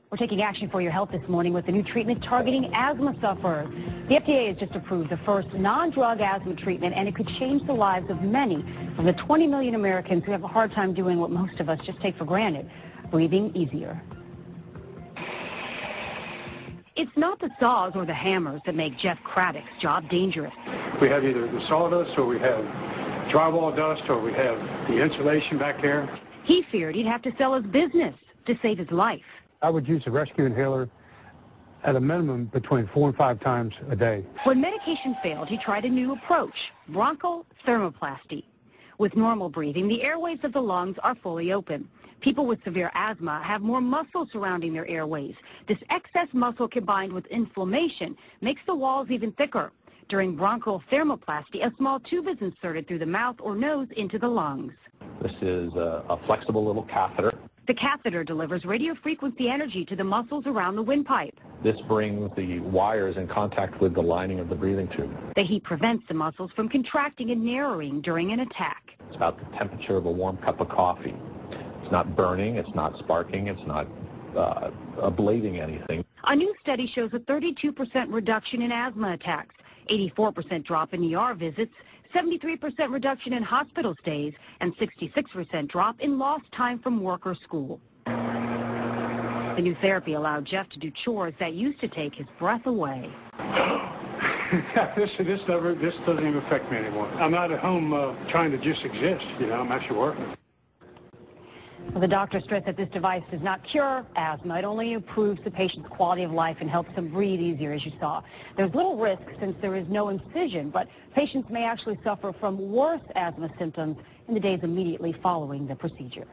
We're taking action for your health this morning with a new treatment targeting asthma sufferers. The FDA has just approved the first non-drug asthma treatment, and it could change the lives of many of the 20 million Americans who have a hard time doing what most of us just take for granted, breathing easier. It's not the saws or the hammers that make Jeff Craddock's job dangerous. We have either the sawdust, or we have drywall dust, or we have the insulation back there. He feared he'd have to sell his business to save his life. I would use a rescue inhaler at a minimum between 4 and 5 times a day. When medication failed, he tried a new approach, bronchothermoplasty. With normal breathing, the airways of the lungs are fully open. People with severe asthma have more muscle surrounding their airways. This excess muscle combined with inflammation makes the walls even thicker. During bronchothermoplasty, a small tube is inserted through the mouth or nose into the lungs. This is a flexible little catheter. The catheter delivers radiofrequency energy to the muscles around the windpipe. This brings the wires in contact with the lining of the breathing tube. The heat prevents the muscles from contracting and narrowing during an attack. It's about the temperature of a warm cup of coffee. It's not burning, it's not sparking, it's not ablating anything. A new study shows a 32% reduction in asthma attacks, 84% drop in ER visits, 73% reduction in hospital stays, and 66% drop in lost time from work or school. The new therapy allowed Jeff to do chores that used to take his breath away. This doesn't even affect me anymore. I'm not at home trying to just exist, I'm actually working. Well, the doctor stressed that this device does not cure asthma. It only improves the patient's quality of life and helps them breathe easier, as you saw. There's little risk since there is no incision, but patients may actually suffer from worse asthma symptoms in the days immediately following the procedure.